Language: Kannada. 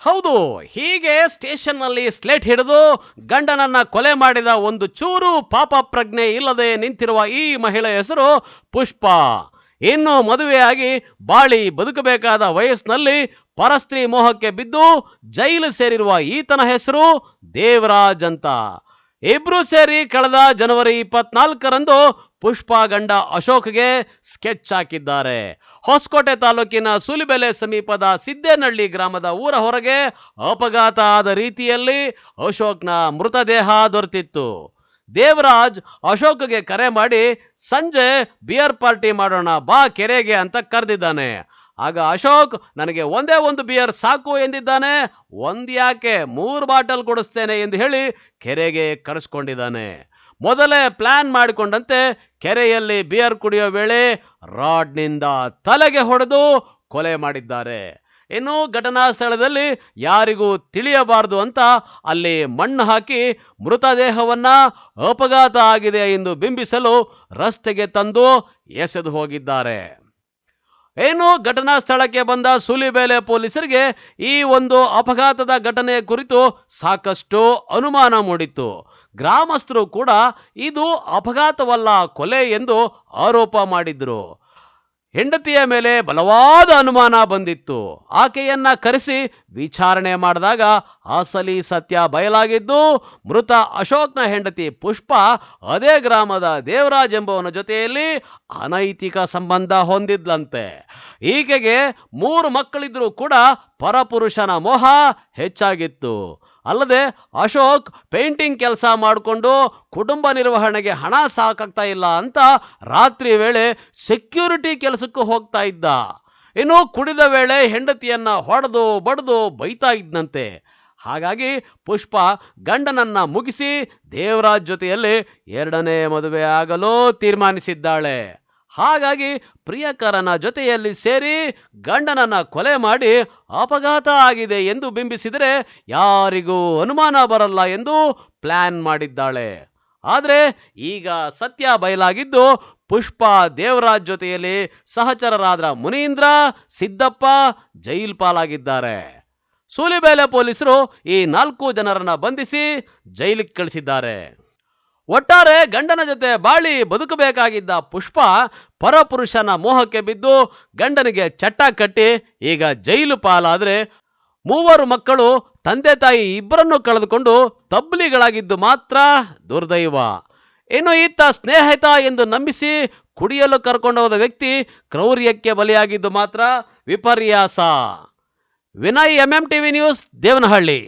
ಹೌದು, ಹೀಗೆ ಸ್ಟೇಷನ್ ನಲ್ಲಿ ಸ್ಲೇಟ್ ಹಿಡಿದು ಗಂಡನನ್ನ ಕೊಲೆ ಮಾಡಿದ ಒಂದು ಚೂರು ಪಾಪ ಪ್ರಜ್ಞೆ ಇಲ್ಲದೆ ನಿಂತಿರುವ ಈ ಮಹಿಳೆ ಹೆಸರು ಪುಷ್ಪ. ಇನ್ನು ಮದುವೆಯಾಗಿ ಬಾಳಿ ಬದುಕಬೇಕಾದ ವಯಸ್ಸಿನಲ್ಲಿ ಪರಸ್ತ್ರೀ ಮೋಹಕ್ಕೆ ಬಿದ್ದು ಜೈಲು ಸೇರಿರುವ ಈತನ ಹೆಸರು ದೇವರಾಜ್ ಅಂತ. ಇಬ್ರು ಸೇರಿ ಕಳೆದ ಜನವರಿ 24ರಂದು ಪುಷ್ಪ ಗಂಡ ಅಶೋಕ್ಗೆ ಸ್ಕೆಚ್ ಹಾಕಿದ್ದಾರೆ. ಹೊಸಕೋಟೆ ತಾಲೂಕಿನ ಸೂಲಿಬೆಲೆ ಸಮೀಪದ ಸಿದ್ದೇನಹಳ್ಳಿ ಗ್ರಾಮದ ಊರ ಹೊರಗೆ ಅಪಘಾತ ಆದ ರೀತಿಯಲ್ಲಿ ಅಶೋಕ್ನ ಮೃತದೇಹ ದೊರೆತಿತ್ತು. ದೇವರಾಜ್ ಅಶೋಕ್ಗೆ ಕರೆ ಮಾಡಿ ಸಂಜೆ ಬಿಯರ್ ಪಾರ್ಟಿ ಮಾಡೋಣ ಬಾ ಕೆರೆಗೆ ಅಂತ ಕರೆದಿದ್ದಾನೆ. ಆಗ ಅಶೋಕ್ ನನಗೆ ಒಂದೇ ಒಂದು ಬಿಯರ್ ಸಾಕು ಎಂದಿದ್ದಾನೆ. ಯಾಕೆ 3 ಬಾಟಲ್ ಕೊಡಿಸ್ತೇನೆ ಎಂದು ಹೇಳಿ ಕೆರೆಗೆ ಕರೆಸ್ಕೊಂಡಿದ್ದಾನೆ. ಮೊದಲೇ ಪ್ಲಾನ್ ಮಾಡಿಕೊಂಡಂತೆ ಕೆರೆಯಲ್ಲಿ ಬಿಯರ್ ಕುಡಿಯೋ ವೇಳೆ ರಾಡ್ನಿಂದ ತಲೆಗೆ ಹೊಡೆದು ಕೊಲೆ ಮಾಡಿದ್ದಾರೆ. ಇನ್ನು ಘಟನಾ ಸ್ಥಳದಲ್ಲಿ ಯಾರಿಗೂ ತಿಳಿಯಬಾರದು ಅಂತ ಅಲ್ಲಿ ಮಣ್ಣು ಹಾಕಿ ಮೃತದೇಹವನ್ನ ಅಪಘಾತ ಆಗಿದೆ ಎಂದು ಬಿಂಬಿಸಲು ರಸ್ತೆಗೆ ತಂದು ಎಸೆದು ಹೋಗಿದ್ದಾರೆ. ಏನು ಘಟನಾ ಸ್ಥಳಕ್ಕೆ ಬಂದ ಸೂಲಿಬೆಲೆ ಪೊಲೀಸರಿಗೆ ಈ ಒಂದು ಅಪಘಾತದ ಘಟನೆ ಕುರಿತು ಸಾಕಷ್ಟು ಅನುಮಾನ ಮೂಡಿತ್ತು. ಗ್ರಾಮಸ್ಥರು ಕೂಡ ಇದು ಅಪಘಾತವಲ್ಲ ಕೊಲೆ ಎಂದು ಆರೋಪ ಮಾಡಿದ್ರು. ಹೆಂಡತಿಯ ಮೇಲೆ ಬಲವಾದ ಅನುಮಾನ ಬಂದಿತ್ತು. ಆಕೆಯನ್ನ ಕರೆಸಿ ವಿಚಾರಣೆ ಮಾಡಿದಾಗ ಅಸಲಿ ಸತ್ಯ ಬಯಲಾಗಿದ್ದು, ಮೃತ ಅಶೋಕ್ನ ಹೆಂಡತಿ ಪುಷ್ಪ ಅದೇ ಗ್ರಾಮದ ದೇವರಾಜ್ ಎಂಬುವನ ಜೊತೆಯಲ್ಲಿ ಅನೈತಿಕ ಸಂಬಂಧ ಹೊಂದಿದ್ಲಂತೆ. ಈಕೆಗೆ 3 ಮಕ್ಕಳಿದ್ರೂ ಕೂಡ ಪರಪುರುಷನ ಮೋಹ ಹೆಚ್ಚಾಗಿತ್ತು. ಅಲ್ಲದೆ ಅಶೋಕ್ ಪೇಂಟಿಂಗ್ ಕೆಲಸ ಮಾಡಿಕೊಂಡು ಕುಟುಂಬ ನಿರ್ವಹಣೆಗೆ ಹಣ ಸಾಕಾಗ್ತಾ ಇಲ್ಲ ಅಂತ ರಾತ್ರಿ ವೇಳೆ ಸೆಕ್ಯೂರಿಟಿ ಕೆಲಸಕ್ಕೂ ಹೋಗ್ತಾ ಇದ್ದ. ಇನ್ನು ಕುಡಿದ ವೇಳೆ ಹೆಂಡತಿಯನ್ನ ಹೊಡೆದು ಬಡ್ದು ಬೈತಾ ಇದ್ನಂತೆ. ಹಾಗಾಗಿ ಪುಷ್ಪ ಗಂಡನನ್ನ ಮುಗಿಸಿ ದೇವರಾಜ್ ಜೊತೆಯಲ್ಲಿ 2ನೇ ಮದುವೆ ಆಗಲು ತೀರ್ಮಾನಿಸಿದ್ದಾಳೆ. ಹಾಗಾಗಿ ಪ್ರಿಯಕರನ ಜೊತೆಯಲ್ಲಿ ಸೇರಿ ಗಂಡನನ್ನ ಕೊಲೆ ಮಾಡಿ ಅಪಘಾತ ಆಗಿದೆ ಎಂದು ಬಿಂಬಿಸಿದರೆ ಯಾರಿಗೂ ಅನುಮಾನ ಬರಲ್ಲ ಎಂದು ಪ್ಲಾನ್ ಮಾಡಿದ್ದಾಳೆ. ಆದರೆ ಈಗ ಸತ್ಯ ಬಯಲಾಗಿದ್ದು, ಪುಷ್ಪ ದೇವರಾಜ್ ಜೊತೆಯಲ್ಲಿ ಸಹಚರರಾದ ಮುನೀಂದ್ರ, ಸಿದ್ದಪ್ಪ ಜೈಲ್ ಪಾಲಾಗಿದ್ದಾರೆ. ಸೂಲಿಬೆಲೆ ಪೊಲೀಸರು ಈ 4 ಜನರನ್ನ ಬಂಧಿಸಿ ಜೈಲಿಗೆ ಕಳಿಸಿದ್ದಾರೆ. ಒಟ್ಟಾರೆ ಗಂಡನ ಜೊತೆ ಬಾಳಿ ಬದುಕಬೇಕಾಗಿದ್ದ ಪುಷ್ಪ ಪರಪುರುಷನ ಮೋಹಕ್ಕೆ ಬಿದ್ದು ಗಂಡನಿಗೆ ಚಟ್ಟ ಕಟ್ಟಿ ಈಗ ಜೈಲು ಪಾಲಾದ್ರೆ 3 ಮಕ್ಕಳು ತಂದೆ ತಾಯಿ ಇಬ್ಬರನ್ನು ಕಳೆದುಕೊಂಡು ತಬ್ಲಿಗಳಾಗಿದ್ದು ಮಾತ್ರ ದುರ್ದೈವ. ಇನ್ನು ಈತ ಸ್ನೇಹಿತ ಎಂದು ನಂಬಿಸಿ ಕುಡಿಯಲು ಕರ್ಕೊಂಡು ಹೋದ ವ್ಯಕ್ತಿ ಕ್ರೌರ್ಯಕ್ಕೆ ಬಲಿಯಾಗಿದ್ದು ಮಾತ್ರ ವಿಪರ್ಯಾಸ. Vinay, MMTV news, Devanahalli.